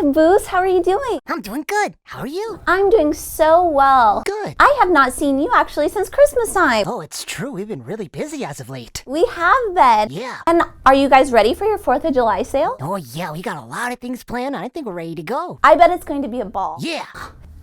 Caboose. How are you doing? I'm doing good. How are you? I'm doing so well. Good. I have not seen you actually since Christmas time. Oh, it's true. We've been really busy as of late. We have been. Yeah. And are you guys ready for your 4th of July sale? Oh, yeah. We got a lot of things planned. I think we're ready to go. I bet it's going to be a ball. Yeah.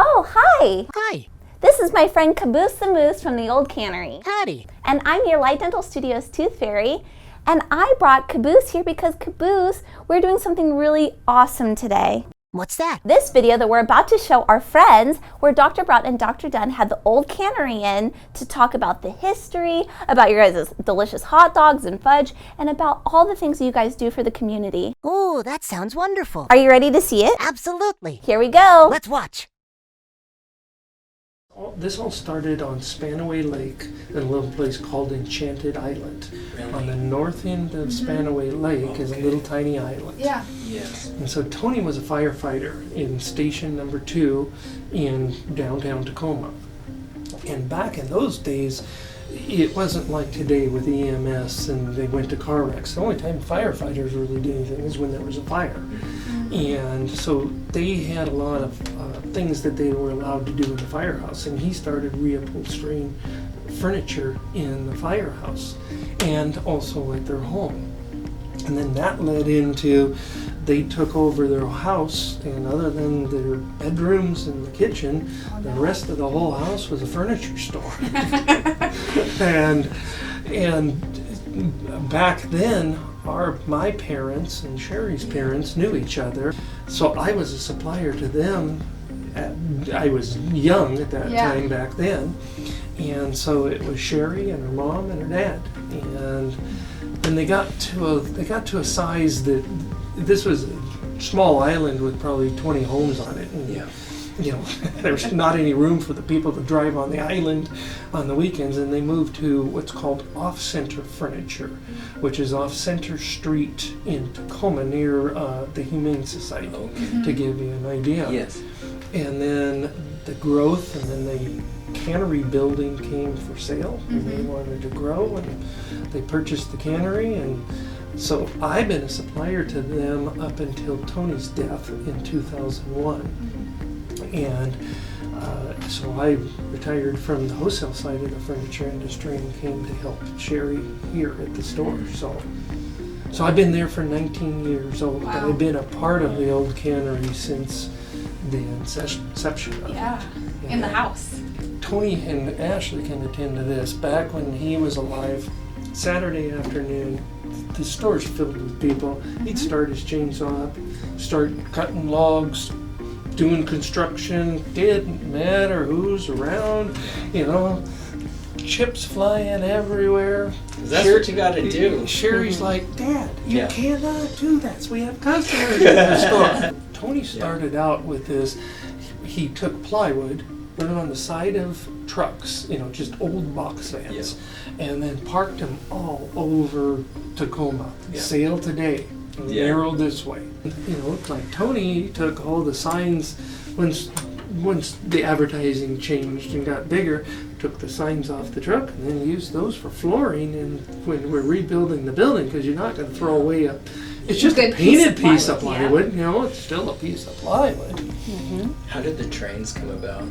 Oh, hi. Hi. This is my friend Caboose the Moose from the Old Cannery. Howdy. And I'm your Light Dental Studios Tooth Fairy. And I brought Caboose here because Caboose, we're doing something really awesome today. What's that? This video that we're about to show our friends, where Dr. Brown and Dr. Dunn had the Old Cannery in to talk about the history, about your guys' delicious hot dogs and fudge, and about all the things you guys do for the community. Oh, that sounds wonderful. Are you ready to see it? Absolutely. Here we go. Let's watch. This all started on Spanaway Lake in a little place called Enchanted Island. Really? On the north end of Spanaway Lake is a little tiny island. Yeah. Yes. And so Tony was a firefighter in station number 2 in downtown Tacoma. And back in those days, it wasn't like today with EMS and they went to car wrecks. The only time firefighters really did anything is when there was a fire. And so they had a lot of things that they were allowed to do in the firehouse. And he started reupholstering furniture in the firehouse and also at their home. And then that led into they took over their house, and other than their bedrooms and the kitchen, the rest of the whole house was a furniture store. and back then, my parents and Sherry's parents knew each other, so I was a supplier to them. I was young at that time back then, and so it was Sherry and her mom and her dad, and then they got to a size that this was a small island with probably 20 homes on it. And, you know, there was not any room for the people to drive on the island on the weekends, and they moved to what's called off-center furniture, which is off Center Street in Tacoma near the Humane Society, to give you an idea. Yes. And then the growth, and then the cannery building came for sale, and they wanted to grow, and they purchased the cannery, and so I've been a supplier to them up until Tony's death in 2001. And so I retired from the wholesale side of the furniture industry and came to help Sherry here at the store. So I've been there for 19 years old, but I've been a part of the Old Cannery since the inception of it. In the house. Tony and Ashley can attend to this. Back when he was alive, Saturday afternoon, the store's filled with people. He'd start his chainsaw up, start cutting logs, doing construction. Didn't matter who's around, you know, chips flying everywhere. That's what you gotta do. Sherry's like, Dad, you cannot do that. We have customers in the store. Tony started out with this. He took plywood, put it on the side of trucks, you know, just old box vans, and then parked them all over Tacoma. Sale today, narrow this way. You know, like Tony took all the signs once the advertising changed and got bigger, took the signs off the truck and then used those for flooring. And when we're rebuilding the building, because you're not going to throw away it's just a painted piece of plywood, you know, it's still a piece of plywood. How did the trains come about?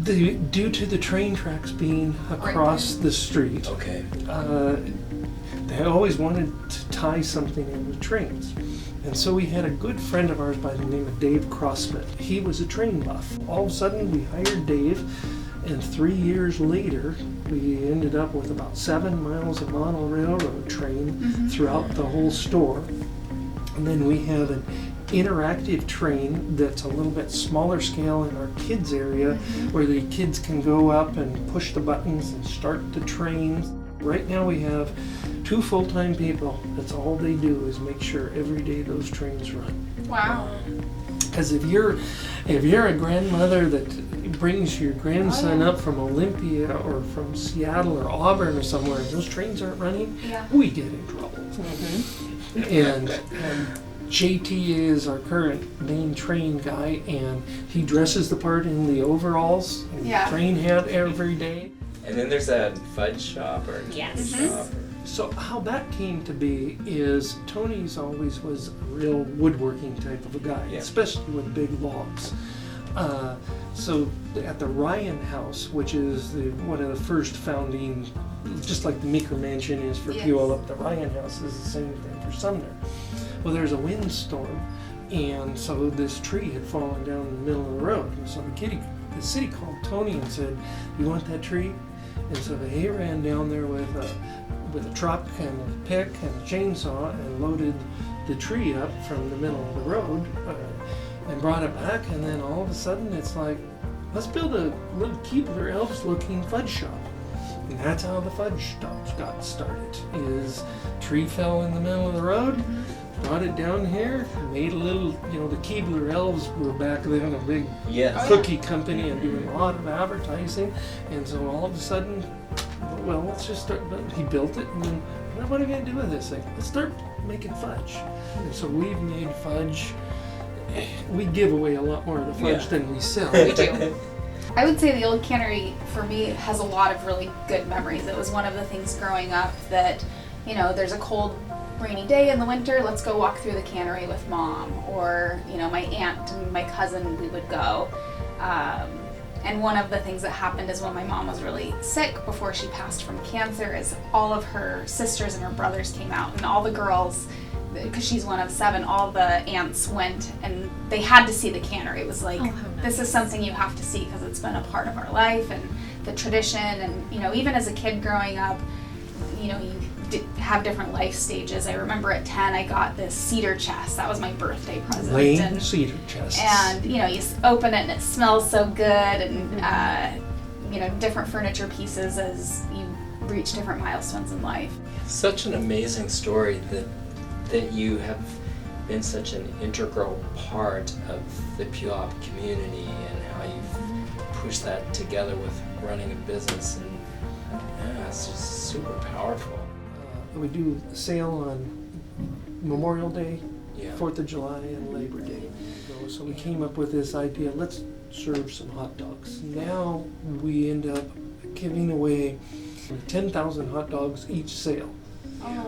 Due to the train tracks being across the street, Okay. they always wanted to tie something in with trains. And so we had a good friend of ours by the name of Dave Crossman. He was a train buff. All of a sudden we hired Dave, and 3 years later we ended up with about 7 miles of mono railroad train throughout the whole store. And then we have an interactive train that's a little bit smaller scale in our kids area, where the kids can go up and push the buttons and start the trains. Right now we have 2 full-time people. That's all they do, is make sure every day those trains run. Wow. Because if you're a grandmother that brings your grandson up from Olympia or from Seattle or Auburn or somewhere, and those trains aren't running, we get in trouble. And JT is our current main train guy, and he dresses the part in the overalls and train hat every day. And then there's that fudge shop or Yes. shop. So how that came to be is Tony's always was a real woodworking type of a guy, especially with big logs. So at the Ryan House, which is one of the first founding, just like the Meeker Mansion is for Puyallup, the Ryan House is the same thing for Sumner. Well, there's a windstorm, and so this tree had fallen down in the middle of the road. And so the city called Tony and said, "You want that tree?" And so he ran down there with a truck and a pick and a chainsaw and loaded the tree up from the middle of the road and brought it back. And then all of a sudden it's like, let's build a little Keebler Elves looking fudge shop. And that's how the fudge shops got started. Is tree fell in the middle of the road, brought it down here, made a little, the Keebler Elves were back then a big cookie company and doing a lot of advertising. And so all of a sudden, well, let's just start. He built it, and then what are we going to do with this thing? Let's start making fudge. And so we've made fudge. We give away a lot more of the fudge than we sell. We do. I would say the Old Cannery, for me, has a lot of really good memories. It was one of the things growing up that, there's a cold, rainy day in the winter, let's go walk through the cannery with Mom. Or, my aunt and my cousin, we would go. And one of the things that happened is when my mom was really sick before she passed from cancer is all of her sisters and her brothers came out, and all the girls, because she's one of 7, all the aunts went and they had to see the cannery. It was like, this is something you have to see because it's been a part of our life and the tradition. And, even as a kid growing up, you have different life stages. I remember at 10 I got this cedar chest. That was my birthday present. Lane cedar chest. And, you open it and it smells so good, and, different furniture pieces as you reach different milestones in life. Such an amazing story that you have been such an integral part of the Puyallup community, and how you've pushed that together with running a business, and it's just super powerful. We do a sale on Memorial Day, 4th of July, and Labor Day. So we came up with this idea, let's serve some hot dogs. Now we end up giving away 10,000 hot dogs each sale.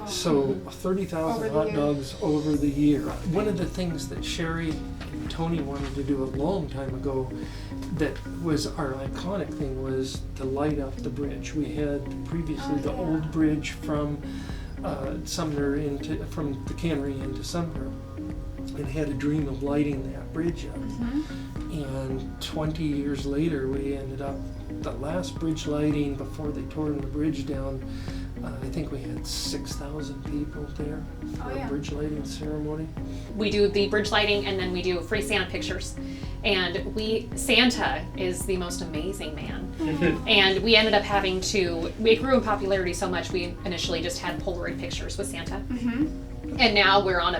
So 30,000 hot dogs over the year. One of the things that Sherry and Tony wanted to do a long time ago that was our iconic thing was to light up the bridge. We had previously the old bridge from Sumner from the cannery into Sumner, and had a dream of lighting that bridge up. And 20 years later, we ended up the last bridge lighting before they tore the bridge down. I think we had 6,000 people there for a bridge lighting ceremony. We do the bridge lighting, and then we do free Santa pictures. And Santa is the most amazing man. And we ended up it grew in popularity so much, we initially just had Polaroid pictures with Santa. And now we're on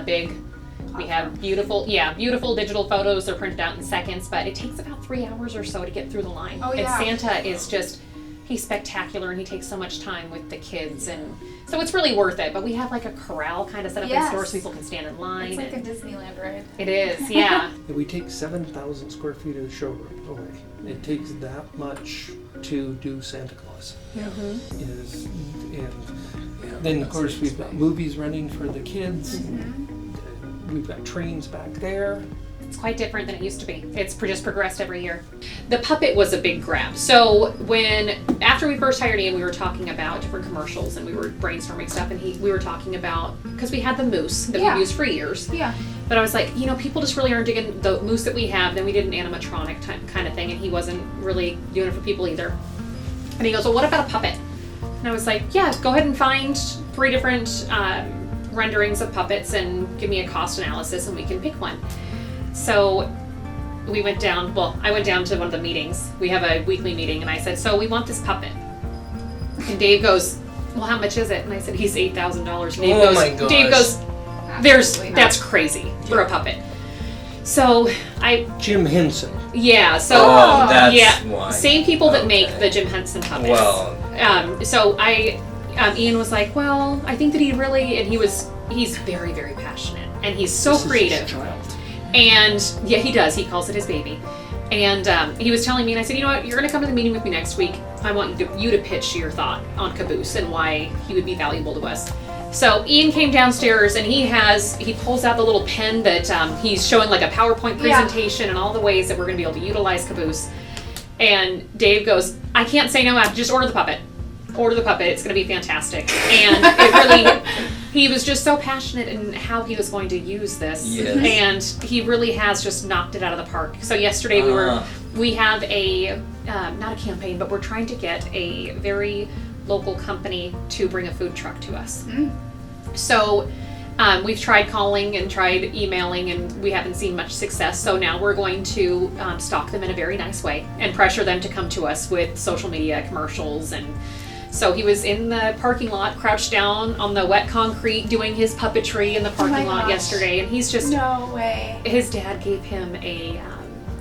we have beautiful digital photos. They're printed out in seconds, but it takes about 3 hours or so to get through the line. And Santa is he's spectacular, and he takes so much time with the kids, and so it's really worth it. But we have like a corral kind of set up in store so people can stand in line. It's like a Disneyland ride. It is, yeah. We take 7,000 square feet of the showroom away. It takes that much to do Santa Claus. Then of course we've got movies running for the kids. We've got trains back there. It's quite different than it used to be. It's just progressed every year. The puppet was a big grab. So after we first hired Ian, we were talking about different commercials, and we were brainstorming stuff, and we were talking about, because we had the moose that we've used for years. Yeah. But I was like, people just really aren't digging the moose that we have. Then we did an animatronic kind of thing, and he wasn't really doing it for people either. And he goes, well, what about a puppet? And I was like, yeah, go ahead and find 3 different renderings of puppets and give me a cost analysis, and we can pick one. So I went down to one of the meetings. We have a weekly meeting, and I said, so we want this puppet. And Dave goes, well, how much is it? And I said, he's $8,000. Dave goes, that's crazy for a puppet. So Jim Henson. Yeah, so that's why. Same people that make the Jim Henson puppets. Well, Ian was like, well, I think that he's very, very passionate, and he's so creative. This is his child. And he does. He calls it his baby. And he was telling me, and I said, you know what, you're going to come to the meeting with me next week. I want you to pitch your thought on Caboose and why he would be valuable to us. So Ian came downstairs and he pulls out the little pen that he's showing like a PowerPoint presentation and all the ways that we're going to be able to utilize Caboose. And Dave goes, I can't say no, I just order the puppet. Order the puppet, it's going to be fantastic. And it really, he was just so passionate in how he was going to use this. Yes. And he really has just knocked it out of the park. So yesterday we have a, not a campaign, but we're trying to get a very local company to bring a food truck to us. So we've tried calling and tried emailing and we haven't seen much success. So now we're going to stalk them in a very nice way and pressure them to come to us with social media commercials. And so he was in the parking lot, crouched down on the wet concrete, doing his puppetry in the parking lot yesterday. And he's just, no way. His dad gave him a, I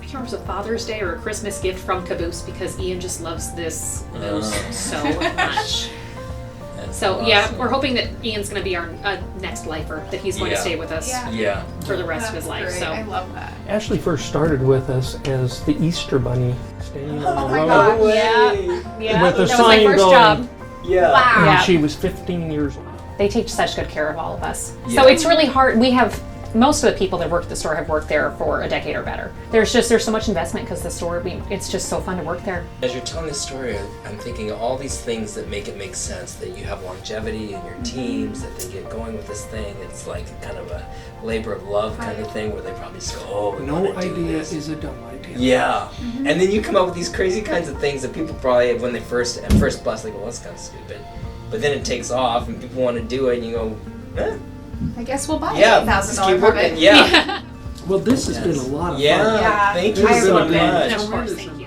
can't remember if it was a Father's Day or a Christmas gift from Caboose because Ian just loves this moose so much. So yeah, we're hoping that Ian's going to be our next lifer, that he's going to stay with us for the rest of his life. Great. So I love that. Ashley first started with us as the Easter Bunny, standing on the my road. God. yeah, With the that was my sign first going. job. Yeah. Wow. And Yeah. she was 15 years old. They take such good care of all of us. Yeah. So it's really hard. We have, most of the people that work at the store have worked there for a decade or better. There's so much investment because the store, it's just so fun to work there. As you're telling this story, I'm thinking of all these things that make it make sense, that you have longevity in your teams, that they get going with this thing. It's like kind of a labor of love kind of thing where they probably say, oh, we No want to do idea this. is a dumb idea. Yeah. And then you come up with these crazy kinds of things that people probably, when they at first blush, they go, well, that's kind of stupid. But then it takes off and people want to do it and you go, eh. I guess we'll buy Yeah, $8,000 just keep puppet. working. Yeah. Well, this has been a lot of fun. Yeah. Thank you I so love it. much. No, of course. Tremendous